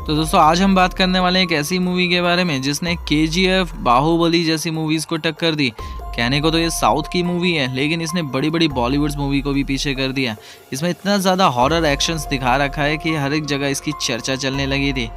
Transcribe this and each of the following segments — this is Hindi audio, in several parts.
तो दोस्तों आज हम बात करने वाले हैं एक ऐसी मूवी के बारे में जिसने केजीएफ, बाहुबली जैसी मूवीज को टक्कर दी। कहने को तो ये साउथ की मूवी है, लेकिन इसने बड़ी बड़ी बॉलीवुड मूवी को भी पीछे कर दिया। इसमें इतना ज़्यादा हॉरर एक्शंस दिखा रखा है कि हर एक जगह इसकी चर्चा चलने लगी थी।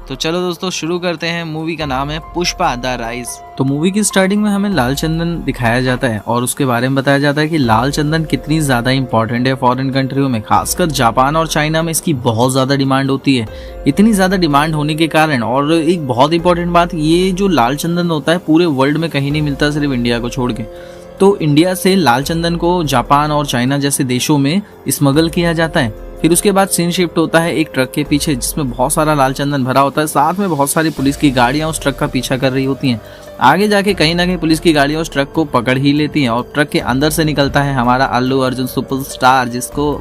तो चलो दोस्तों शुरू करते हैं। मूवी का नाम है पुष्पा द राइज। तो मूवी की स्टार्टिंग में हमें लाल चंदन दिखाया जाता है और उसके बारे में बताया जाता है कि लाल चंदन कितनी ज़्यादा इंपॉर्टेंट है फॉरेन कंट्रियों में, खासकर जापान और चाइना में इसकी बहुत ज़्यादा डिमांड होती है। इतनी ज़्यादा डिमांड होने के कारण, और एक बहुत इंपॉर्टेंट बात, ये जो लाल चंदन होता है पूरे वर्ल्ड में कहीं नहीं मिलता, सिर्फ इंडिया को छोड़ के। तो इंडिया से लाल चंदन को जापान और चाइना जैसे देशों में स्मगल किया जाता है। फिर उसके बाद सीन शिफ्ट होता है एक ट्रक के पीछे जिसमें बहुत सारा लाल चंदन भरा होता है, साथ में बहुत सारी पुलिस की गाड़ियां उस ट्रक का पीछा कर रही होती हैं। आगे जाके कहीं ना कहीं पुलिस की गाड़ियां उस ट्रक को पकड़ ही लेती हैं और ट्रक के अंदर से निकलता है हमारा अल्लू अर्जुन सुपरस्टार, जिसको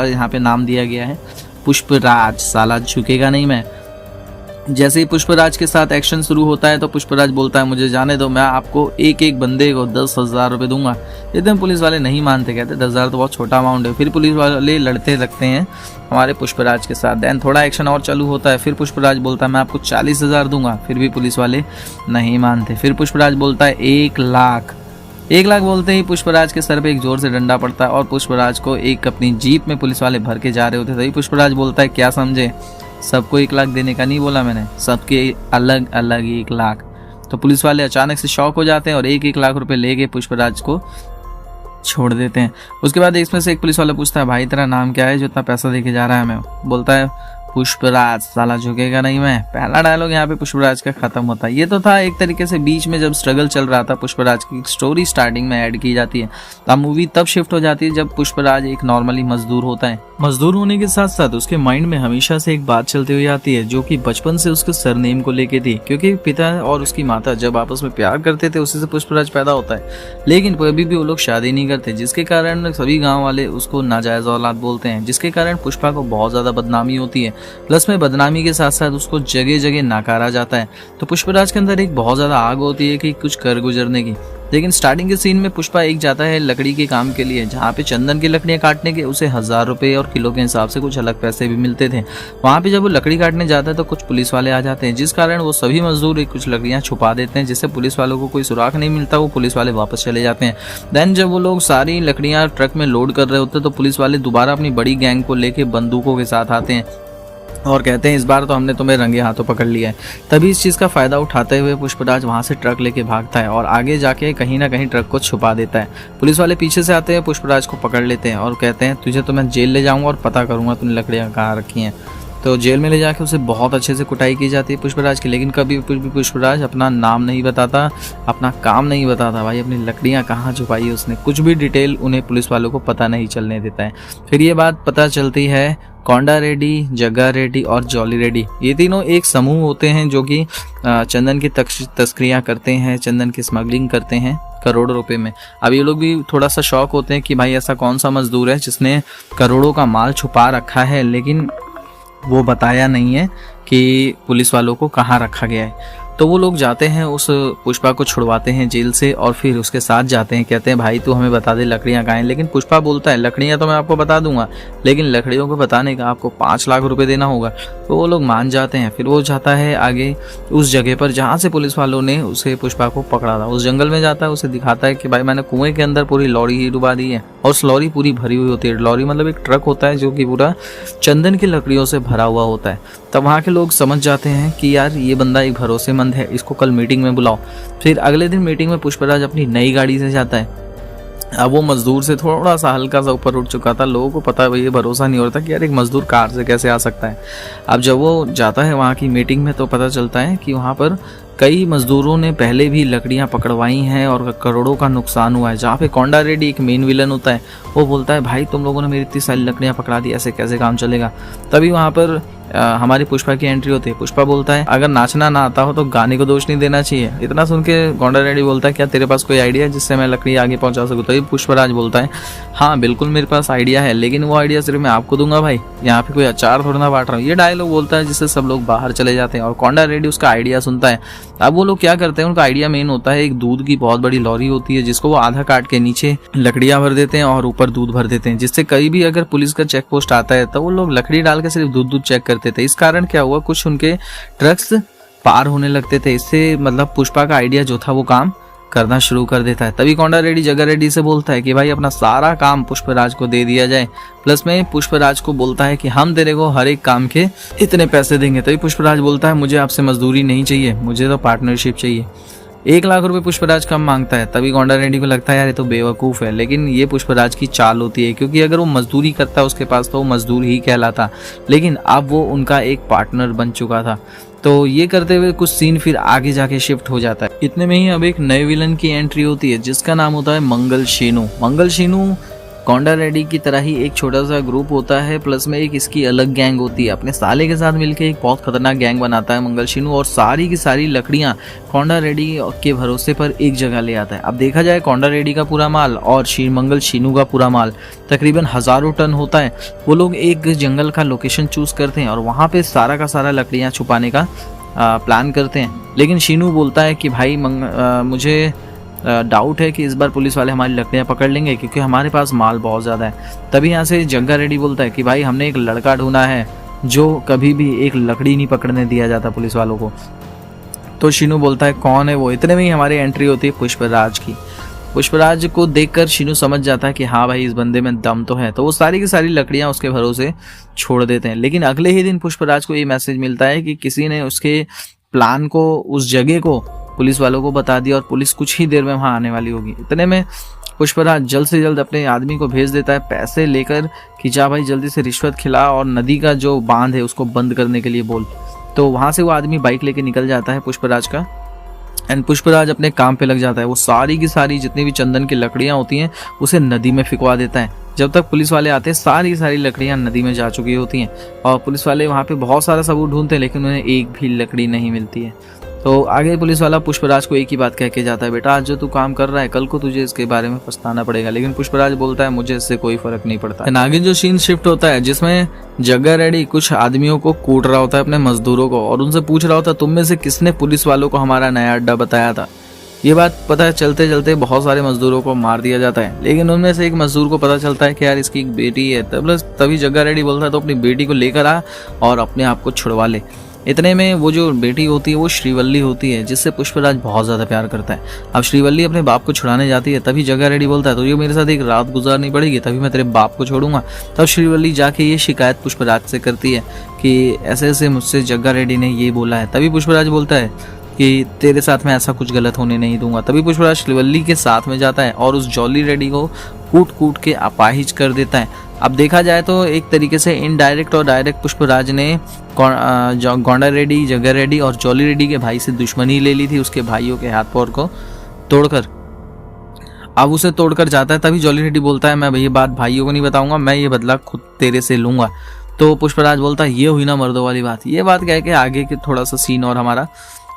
यहाँ पे नाम दिया गया है पुष्पराज। साला झुकेगा नहीं मैं। जैसे ही पुष्पराज के साथ एक्शन शुरू होता है तो पुष्पराज बोलता है मुझे जाने दो, मैं आपको एक एक बंदे को 10,000 रुपये दूंगा। इतने पुलिस वाले नहीं मानते, कहते 10,000 तो बहुत छोटा अमाउंट है। फिर पुलिस वाले लड़ते लगते हैं हमारे पुष्पराज के साथ। देन थोड़ा एक्शन और चालू होता है। फिर पुष्पराज बोलता है मैं आपको 40,000 दूंगा। फिर भी पुलिस वाले नहीं मानते। फिर पुष्पराज बोलता है 1,00,000। 1,00,000 बोलते ही पुष्पराज के सर पे एक जोर से डंडा पड़ता है और पुष्पराज को एक अपनी जीप में पुलिस वाले भर के जा रहे होते। तभी पुष्पराज बोलता है क्या समझे, सबको 1,00,000 देने का नहीं बोला मैंने, सबके अलग अलग 1,00,000। तो पुलिस वाले अचानक से शॉक हो जाते हैं और 1,00,000 रुपए लेके पुष्पराज को छोड़ देते हैं। उसके बाद इसमें से एक पुलिस वाला पूछता है भाई तेरा नाम क्या है जो इतना पैसा देके जा रहा है हमें? बोलता है पुष्पराज। साला झुकेगा नहीं मैं। पहला डायलॉग यहाँ पे पुष्पराज का खत्म होता है। ये तो था एक तरीके से बीच में जब स्ट्रगल चल रहा था पुष्पराज की स्टोरी स्टार्टिंग में ऐड की जाती है। तब मूवी तब शिफ्ट हो जाती है जब पुष्पराज एक नॉर्मली मजदूर होता है। मजदूर होने के साथ साथ उसके माइंड में हमेशा से एक बात चलती हुई आती है जो कि बचपन से उसके सरनेम को लेके थी, क्योंकि पिता और उसकी माता जब आपस में प्यार करते थे उसी से पुष्पराज पैदा होता है। लेकिन कभी भी वो लोग शादी नहीं करते, जिसके कारण सभी गाँव वाले उसको नाजायज औलाद बोलते हैं, जिसके कारण पुष्पा को बहुत ज्यादा बदनामी होती है। प्लस में बदनामी के साथ साथ उसको जगह जगह नकारा जाता है। तो पुष्पराज के अंदर एक बहुत ज्यादा आग होती है कि कुछ कर गुजरने की। लेकिन स्टार्टिंग के सीन में पुष्पा एक जाता है लकड़ी के काम के लिए, जहाँ पे चंदन की लकड़ियां काटने के उसे 1,000 रुपए और किलो के हिसाब से कुछ अलग पैसे भी मिलते थे। वहाँ पे जब वो लकड़ी काटने जाता है तो कुछ पुलिस वाले आ जाते हैं, जिस कारण वो सभी मजदूर कुछ लकड़ियां छुपा देते हैं, जिससे पुलिस वालों को कोई सुराग नहीं मिलता। वो पुलिस वाले वापस चले जाते हैं। देन जब वो लोग सारी लकड़ियां ट्रक में लोड कर रहे होते हैं तो पुलिस वाले दोबारा अपनी बड़ी गैंग को लेके बंदूकों के साथ आते हैं और कहते हैं इस बार तो हमने तुम्हें रंगे हाथों पकड़ लिया है। तभी इस चीज़ का फ़ायदा उठाते हुए पुष्पराज वहाँ से ट्रक लेके भागता है और आगे जाके कहीं ना कहीं ट्रक को छुपा देता है। पुलिस वाले पीछे से आते हैं, पुष्पराज को पकड़ लेते हैं और कहते हैं तुझे तो मैं जेल ले जाऊँगा और पता करूँगा तूने लकड़ियाँ कहाँ रखी हैं। तो जेल में ले जाके उसे बहुत अच्छे से कुटाई की जाती है पुष्पराज की। लेकिन कभी भी पुष्पराज अपना नाम नहीं बताता, अपना काम नहीं बताता। भाई अपनी लकड़ियाँ कहाँ छुपाई है उसने, कुछ भी डिटेल उन्हें पुलिस वालों को पता नहीं चलने देता है। फिर ये बात पता चलती है कोंडा रेड्डी, जग्गा रेड्डी और जॉली रेड्डी, ये तीनों एक समूह होते हैं जो कि चंदन की तस्करियाँ करते हैं, चंदन की स्मगलिंग करते हैं करोड़ों रुपए में। अब ये लोग भी थोड़ा सा शौक होते हैं कि भाई ऐसा कौन सा मजदूर है जिसने करोड़ों का माल छुपा रखा है, लेकिन वो बताया नहीं है कि पुलिस वालों को कहाँ रखा गया है। तो वो लोग जाते हैं उस पुष्पा को छुड़वाते हैं जेल से और फिर उसके साथ जाते हैं, कहते हैं भाई तू हमें बता दे लकड़ियाँ कहाँ हैं। लेकिन पुष्पा बोलता है लकड़ियाँ तो मैं आपको बता दूंगा, लेकिन लकड़ियों को बताने का आपको 5,00,000 रुपए देना होगा। तो वो लोग मान जाते हैं। फिर वो जाता है आगे उस जगह पर जहाँ से पुलिस वालों ने उसे पुष्पा को पकड़ा था। उस जंगल में जाता है, उसे दिखाता है कि भाई मैंने कुएं के अंदर पूरी लॉरी ही डुबा दी है और उस लॉरी पूरी भरी हुई होती है। लॉरी मतलब एक ट्रक होता है जो कि पूरा चंदन की लकड़ियों से भरा हुआ होता है। तब वहाँ के लोग समझ जाते हैं कि यार ये बंदा एक भरोसेमंद है, इसको कल मीटिंग में बुलाओ। फिर अगले दिन मीटिंग में पुष्पराज अपनी नई गाड़ी से जाता है। अब वो मजदूर से थोड़ा सा हल्का सा ऊपर उठ चुका था। लोगों को पता है, ये भरोसा नहीं हो रहा था कि यार एक मजदूर कार से कैसे आ सकता है। अब जब वो जाता है वहाँ की मीटिंग में तो पता चलता है कि वहाँ पर कई मजदूरों ने पहले भी लकड़ियां पकड़वाई हैं और करोड़ों का नुकसान हुआ है। जहाँ पे कोंडा रेड्डी एक मेन विलन होता है, वो बोलता है भाई तुम लोगों ने मेरी इतनी सारी लकड़ियां पकड़ा दी, ऐसे कैसे काम चलेगा। तभी वहाँ पर हमारी पुष्पा की एंट्री होती है। पुष्पा बोलता है अगर नाचना ना आता हो तो गाने को दोष नहीं देना चाहिए। इतना सुन के कोंडा रेड्डी बोलता है क्या तेरे पास कोई आइडिया है जिससे मैं लकड़ी आगे पहुंचा सकूं? तभी पुष्पराज बोलता है हाँ बिल्कुल मेरे पास आइडिया है, लेकिन वो आइडिया सिर्फ मैं आपको दूंगा भाई, यहाँ पे कोई अचार थोड़ा ना बांट रहा हूँ। ये डायलॉग बोलता है जिससे सब लोग बाहर चले जाते हैं और कोंडा रेड्डी उसका आइडिया सुनता है अब वो लोग क्या करते हैं, उनका आइडिया मेन होता है, एक दूध की बहुत बड़ी लॉरी होती है जिसको वो आधा काट के नीचे लकड़ियां भर देते हैं और ऊपर दूध भर देते हैं, जिससे कहीं भी अगर पुलिस का चेक पोस्ट आता है तो वो लोग लकड़ी डाल के सिर्फ दूध चेक करते थे। इस कारण क्या हुआ, कुछ उनके ट्रक्स पार होने लगते थे। इससे मतलब पुष्पा का आइडिया जो था वो काम करना शुरू कर देता है। तभी कोंडा रेड्डी जग्गा रेड्डी से बोलता है कि भाई अपना सारा काम पुष्पराज को दे दिया जाए, प्लस में पुष्पराज को बोलता है कि हम तेरे को हर एक काम के इतने पैसे देंगे। तभी पुष्पराज बोलता है मुझे आपसे मजदूरी नहीं चाहिए, मुझे तो पार्टनरशिप चाहिए। 1 लाख रुपए पुष्पराज कम मांगता है। तभी कोंडा रेड्डी को लगता है यार ये तो बेवकूफ़ है, लेकिन ये पुष्पराज की चाल होती है, क्योंकि अगर वो मजदूरी करता उसके पास तो वो मजदूर ही कहलाता, लेकिन अब वो उनका एक पार्टनर बन चुका था। तो ये करते हुए कुछ सीन फिर आगे जाके शिफ्ट हो जाता है। इतने में ही अब एक नए विलन की एंट्री होती है जिसका नाम होता है मंगल शीनू। मंगल शीनू कोंडा रेड्डी की तरह ही एक छोटा सा ग्रुप होता है, प्लस में एक इसकी अलग गैंग होती है। अपने साले के साथ मिलकर एक बहुत खतरनाक गैंग बनाता है मंगल शीनू, और सारी की सारी लकड़ियां कोंडा रेड्डी के भरोसे पर एक जगह ले आता है। अब देखा जाए कोंडा रेड्डी का पूरा माल और मंगल शीनू का पूरा माल तकरीबन हजारों टन होता है। वो लोग एक जंगल का लोकेशन चूज करते हैं और वहाँ पे सारा का सारा लकड़ियाँ छुपाने का प्लान करते हैं। लेकिन शीनू बोलता है कि भाई मुझे डाउट है कि इस बार पुलिस वाले हमारी लकड़ियाँ पकड़ लेंगे, क्योंकि हमारे पास माल बहुत ज़्यादा है। तभी यहाँ से जग्गा रेड्डी बोलता है कि भाई हमने एक लड़का ढूंढा है जो कभी भी एक लकड़ी नहीं पकड़ने दिया जाता पुलिस वालों को। तो शीनू बोलता है कौन है वो। इतने में ही हमारी एंट्री होती है पुष्पराज की। पुष्पराज को देखकर शीनू समझ जाता है कि हाँ भाई इस बंदे में दम तो है, तो वो सारी की सारी लकड़ियाँ उसके भरोसे छोड़ देते हैं। लेकिन अगले ही दिन पुष्पराज को ये मैसेज मिलता है कि किसी ने उसके प्लान को, उस जगह को पुलिस वालों को बता दिया और पुलिस कुछ ही देर में वहां आने वाली होगी। इतने में पुष्पराज जल्द से जल्द अपने आदमी को भेज देता है पैसे लेकर कि जा भाई जल्दी से रिश्वत खिला और नदी का जो बांध है उसको बंद करने के लिए बोल। तो वहां से वो आदमी बाइक लेके निकल जाता है पुष्पराज का, एंड पुष्पराज अपने काम पे लग जाता है। वो सारी की सारी जितनी भी चंदन की लकड़ियां होती हैं उसे नदी में फिकवा देता है। जब तक पुलिस वाले आते हैं सारी की सारी लकड़ियां नदी में जा चुकी होती हैं और पुलिस वाले वहां पे बहुत सारा सबूत ढूंढते हैं, लेकिन उन्हें एक भी लकड़ी नहीं मिलती है। तो आगे पुलिस वाला पुष्पराज को एक ही बात कह के जाता है, बेटा आज जो तू काम कर रहा है कल को तुझे इसके बारे में पछताना पड़ेगा। लेकिन पुष्पराज बोलता है मुझे इससे कोई फर्क नहीं पड़ता। आगे जो सीन शिफ्ट होता है जिसमें जग्गा रेड्डी कुछ आदमियों को कूट रहा होता है, अपने मजदूरों को, और उनसे पूछ रहा होता है तुम में से किसने पुलिस वालों को हमारा नया अड्डा बताया था। ये बात पता है चलते चलते बहुत सारे मजदूरों को मार दिया जाता है, लेकिन उनमें से एक मजदूर को पता चलता है कि यार इसकी एक बेटी है। तभी जग्गा रेड्डी बोलता है तो अपनी बेटी को लेकर आ और अपने आप को छुड़वा ले। इतने में वो जो बेटी होती है वो श्रीवल्ली होती है, जिससे पुष्पराज बहुत ज़्यादा प्यार करता है। अब श्रीवल्ली अपने बाप को छुड़ाने जाती है, तभी जग्गा रेड्डी बोलता है तो ये मेरे साथ एक रात गुजारनी पड़ेगी तभी मैं तेरे बाप को छोड़ूंगा। तब श्रीवल्ली जाके ये शिकायत पुष्पराज से करती है कि ऐसे ऐसे मुझसे जग्गा रेड्डी ने ये बोला है। तभी पुष्पराज बोलता है कि तेरे साथ में ऐसा कुछ गलत होने नहीं दूंगा। तभी पुष्पराज श्रीवल्ली के साथ में जाता है और उस जॉली रेड्डी को कूट कूट के अपाहिज कर देता है। अब देखा जाए तो एक तरीके से इनडायरेक्ट और डायरेक्ट पुष्पराज ने कोंडा रेड्डी, जग्गा रेड्डी और जॉली रेड्डी के भाई से दुश्मनी ले ली थी, उसके भाइयों के हाथ पैर को तोड़कर। अब उसे तोड़कर जाता है, तभी जॉली रेड्डी बोलता है मैं ये बात भाइयों को नहीं बताऊंगा, मैं ये बदला खुद तेरे से लूंगा। तो पुष्पराज बोलता है ये हुई ना मर्दों वाली बात। ये बात कह के आगे के थोड़ा सा सीन और हमारा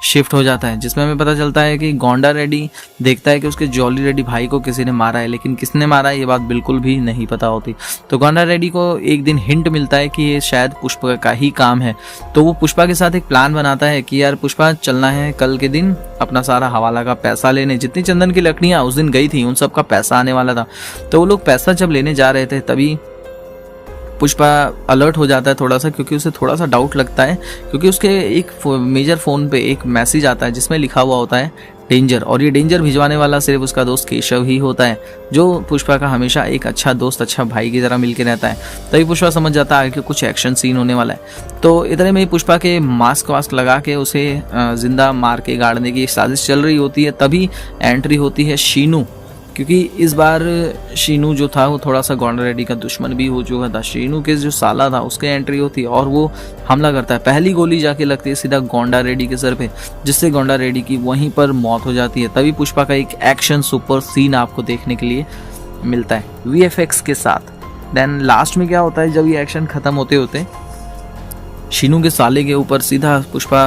शिफ्ट हो जाता है, जिसमें हमें पता चलता है कि कोंडा रेड्डी देखता है कि उसके जॉली रेड्डी भाई को किसी ने मारा है, लेकिन किसने मारा है ये बात बिल्कुल भी नहीं पता होती। तो कोंडा रेड्डी को एक दिन हिंट मिलता है कि ये शायद पुष्पा का ही काम है। तो वो पुष्पा के साथ एक प्लान बनाता है कि यार पुष्पा चलना है कल के दिन अपना सारा हवाला का पैसा लेने, जितनी चंदन की लकड़ियाँ उस दिन गई थी उन सब का पैसा आने वाला था। तो वो लोग पैसा जब लेने जा रहे थे तभी पुष्पा अलर्ट हो जाता है थोड़ा सा, क्योंकि उसे थोड़ा सा डाउट लगता है, क्योंकि उसके एक मेजर फ़ोन पे एक मैसेज आता है जिसमें लिखा हुआ होता है डेंजर, और ये डेंजर भिजवाने वाला सिर्फ उसका दोस्त केशव ही होता है, जो पुष्पा का हमेशा एक अच्छा दोस्त, अच्छा भाई की तरह मिलके रहता है। तभी पुष्पा समझ जाता है कि कुछ एक्शन सीन होने वाला है। तो इतने में पुष्पा के मास्क वास्क लगा के उसे जिंदा मार के गाड़ने की साजिश चल रही होती है। तभी एंट्री होती है शीनू, क्योंकि इस बार शीनू जो था वो थोड़ा सा कोंडा रेड्डी का दुश्मन भी हो चुका था। शीनू के जो साला था उसके एंट्री होती है और वो हमला करता है। पहली गोली जाके लगती है सीधा कोंडा रेड्डी के सर पे, जिससे कोंडा रेड्डी की वहीं पर मौत हो जाती है। तभी पुष्पा का एक एक्शन सुपर सीन आपको देखने के लिए मिलता है VFX के साथ। देन लास्ट में क्या होता है, जब ये एक्शन खत्म होते होते शीनू के साले के ऊपर सीधा पुष्पा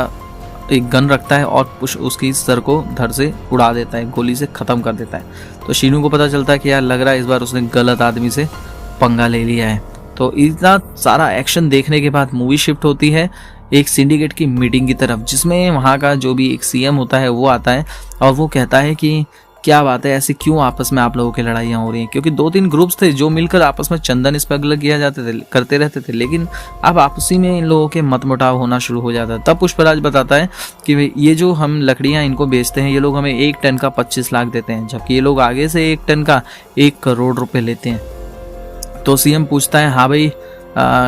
एक गन रखता है और उसकी सर को धड़ से उड़ा देता है, गोली से ख़त्म कर देता है। तो शीनू को पता चलता है कि यार लग रहा है इस बार उसने गलत आदमी से पंगा ले लिया है। तो इतना सारा एक्शन देखने के बाद मूवी शिफ्ट होती है एक सिंडिकेट की मीटिंग की तरफ, जिसमें वहाँ का जो भी एक सीएम होता है वो आता है और वो कहता है कि क्या बात है, ऐसे क्यों आपस में आप लोगों की लड़ाइयाँ हो रही हैं, क्योंकि 2-3 ग्रुप्स थे जो मिलकर आपस में चंदन स्मगलर किया करते रहते थे, लेकिन अब आपसी में इन लोगों के मतमुटाव होना शुरू हो जाता है। तब पुष्पराज बताता है कि भाई ये जो हम लकड़ियाँ इनको बेचते हैं, ये लोग हमें 1 टन का 25 लाख देते हैं, जबकि ये लोग आगे से 1 टन का 1 करोड़ रुपए लेते हैं। तो सीएम पूछता है हाँ भाई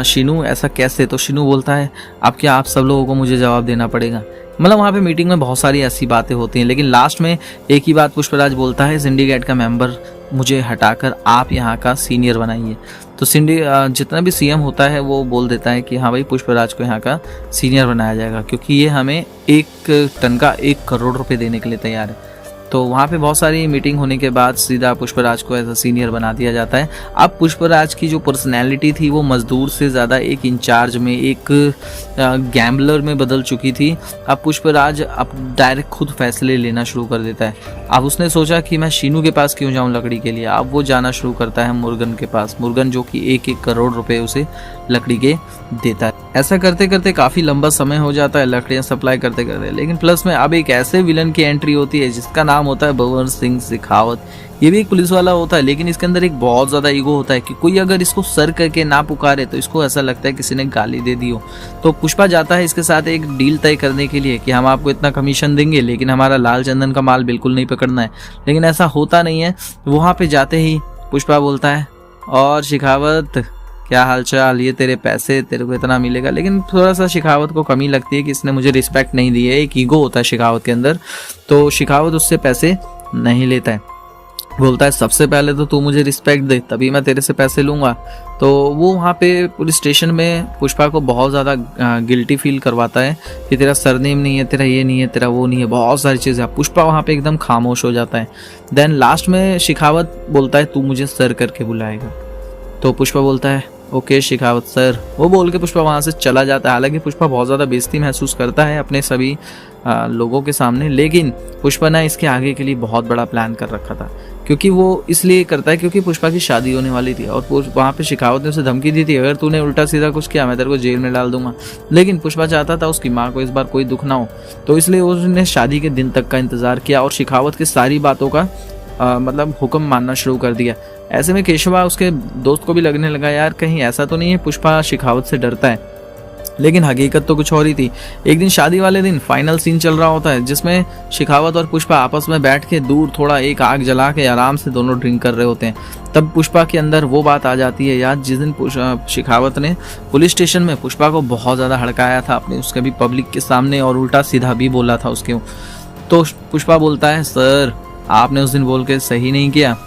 शीनू ऐसा कैसे? तो शीनू बोलता है अब क्या आप सब लोगों को मुझे जवाब देना पड़ेगा। मतलब वहाँ पे मीटिंग में बहुत सारी ऐसी बातें होती हैं, लेकिन लास्ट में एक ही बात पुष्पराज बोलता है, सिंडिकेट का मेंबर मुझे हटाकर आप यहाँ का सीनियर बनाइए। तो जितना भी सीएम होता है वो बोल देता है कि हाँ भाई पुष्पराज को यहाँ का सीनियर बनाया जाएगा, क्योंकि ये हमें 1 टन का 1 करोड़ रुपए देने के लिए तैयार है। तो वहाँ पे बहुत सारी मीटिंग होने के बाद सीधा पुष्पराज को एज अ सीनियर बना दिया जाता है। अब पुष्पराज की जो पर्सनैलिटी थी वो मजदूर से ज़्यादा एक इंचार्ज में, एक गैम्बलर में बदल चुकी थी। अब पुष्पराज अब डायरेक्ट खुद फैसले लेना शुरू कर देता है। अब उसने सोचा कि मैं शीनू के पास क्यों जाऊं लकड़ी के लिए। अब वो जाना शुरू करता है मुर्गन के पास, मुर्गन जो कि 1-1 करोड़ रुपए उसे लकड़ी के देता है। ऐसा करते करते काफ़ी लंबा समय हो जाता है लकड़ियाँ सप्लाई करते करते, लेकिन प्लस में अब एक ऐसे विलन की एंट्री होती है जिसका नाम होता है भंवर सिंह शेखावत। ये भी एक पुलिस वाला होता है, लेकिन इसके अंदर एक बहुत ज़्यादा ईगो होता है कि कोई अगर इसको सर करके ना पुकारे तो इसको ऐसा लगता है किसी ने गाली दे दी हो। तो पुष्पा जाता है इसके साथ एक डील तय करने के लिए कि हम आपको इतना कमीशन देंगे, लेकिन हमारा लाल चंदन का माल बिल्कुल नहीं पकड़ना है। लेकिन ऐसा होता नहीं है। वहाँ पे जाते ही पुष्पा बोलता है और शेखावत क्या हालचाल, ये तेरे पैसे, तेरे को इतना मिलेगा। लेकिन थोड़ा सा शेखावत को कमी लगती है कि इसने मुझे रिस्पेक्ट नहीं दी है, एक ईगो होता है शेखावत के अंदर। तो शेखावत उससे पैसे नहीं लेता है, बोलता है सबसे पहले तो तू मुझे रिस्पेक्ट दे तभी मैं तेरे से पैसे लूँगा। तो वो वहाँ पे पुलिस स्टेशन में पुष्पा को बहुत ज़्यादा गिल्टी फील करवाता है कि तेरा सरनेम नहीं है, तेरा ये नहीं है, तेरा वो नहीं है, बहुत सारी चीज़ें। पुष्पा वहाँ पे एकदम खामोश हो जाता है। देन लास्ट में शेखावत बोलता है तू मुझे सर करके बुलाएगा। तो पुष्पा बोलता है ओके शेखावत सर, वो बोल के पुष्पा वहाँ से चला जाता है। हालांकि पुष्पा बहुत ज़्यादा बेइज्जती महसूस करता है अपने सभी लोगों के सामने, लेकिन पुष्पा ने इसके आगे के लिए बहुत बड़ा प्लान कर रखा था। क्योंकि वो इसलिए करता है क्योंकि पुष्पा की शादी होने वाली थी और वहाँ पे शेखावत ने उसे धमकी दी थी अगर तूने उल्टा सीधा कुछ किया मैं तेरे को जेल में डाल दूंगा। लेकिन पुष्पा चाहता था उसकी माँ को इस बार कोई दुख ना हो, तो इसलिए उसने शादी के दिन तक का इंतज़ार किया और शेखावत की सारी बातों का मतलब हुक्म मानना शुरू कर दिया। ऐसे में केशवा उसके दोस्त को भी लगने लगा यार कहीं ऐसा तो नहीं है पुष्पा शेखावत से डरता है, लेकिन हकीकत तो कुछ और ही थी। एक दिन शादी वाले दिन फाइनल सीन चल रहा होता है जिसमें शेखावत और पुष्पा आपस में बैठ के दूर थोड़ा एक आग जला के आराम से दोनों ड्रिंक कर रहे होते हैं। तब पुष्पा के अंदर वो बात आ जाती है याद जिस दिन शेखावत ने पुलिस स्टेशन में पुष्पा को बहुत ज़्यादा हड़काया था अपने उसके भी पब्लिक के सामने और उल्टा सीधा भी बोला था उसके। तो पुष्पा बोलता है सर आपने उस दिन बोल के सही नहीं किया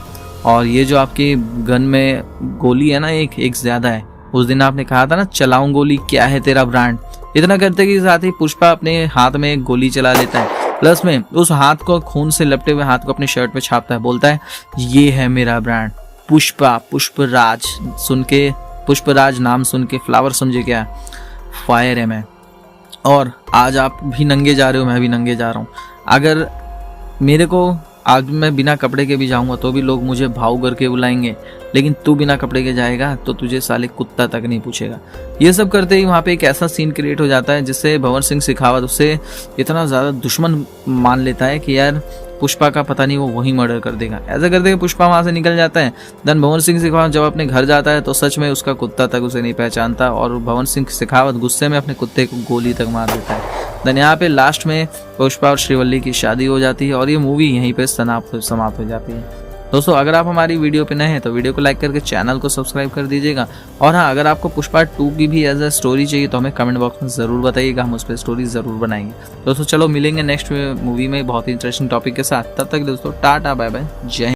और ये जो आपकी गन में गोली है ना एक ज़्यादा है, उस दिन आपने कहा था ना चलाऊं गोली, क्या है तेरा ब्रांड। इतना करते के साथ ही पुष्पा अपने हाथ में एक गोली चला लेता है, प्लस में उस हाथ को खून से लपटे हुए हाथ को अपने शर्ट पे छापता है, बोलता है ये है मेरा ब्रांड पुष्पा, पुष्पराज। सुन के पुष्पराज नाम सुन के फ्लावर समझे क्या, फायर है मैं। और आज आप भी नंगे जा रहे हो, मैं भी नंगे जा रहा हूँ। अगर मेरे को आज मैं बिना कपड़े के भी जाऊंगा तो भी लोग मुझे भाव करके बुलाएंगे, लेकिन तू बिना कपड़े के जाएगा तो तुझे साले कुत्ता तक नहीं पूछेगा। ये सब करते ही वहाँ पे एक ऐसा सीन क्रिएट हो जाता है जिससे भंवर सिंह शेखावत उससे इतना ज़्यादा दुश्मन मान लेता है कि यार पुष्पा का पता नहीं वो वही मर्डर कर देगा। ऐसा करते हुए पुष्पा वहाँ से निकल जाता है। देन भंवर सिंह शेखावत जब अपने घर जाता है तो सच में उसका कुत्ता तक उसे नहीं पहचानता और भंवर सिंह शेखावत गुस्से में अपने कुत्ते को गोली तक मार देता है। देन यहाँ पे लास्ट में पुष्पा और श्रीवल्ली की शादी हो जाती है और ये मूवी यहीं पे समाप्त हो जाती है। दोस्तों अगर आप हमारी वीडियो पे नए हैं तो वीडियो को लाइक करके चैनल को सब्सक्राइब कर दीजिएगा। और हाँ अगर आपको पुष्पा 2 की भी एज अ स्टोरी चाहिए तो हमें कमेंट बॉक्स में ज़रूर बताइएगा, हम उस पर स्टोरी ज़रूर बनाएंगे। दोस्तों चलो मिलेंगे नेक्स्ट मूवी में बहुत ही इंटरेस्टिंग टॉपिक के साथ। तब तक दोस्तों टाटा बाय बाय, जय हिंद।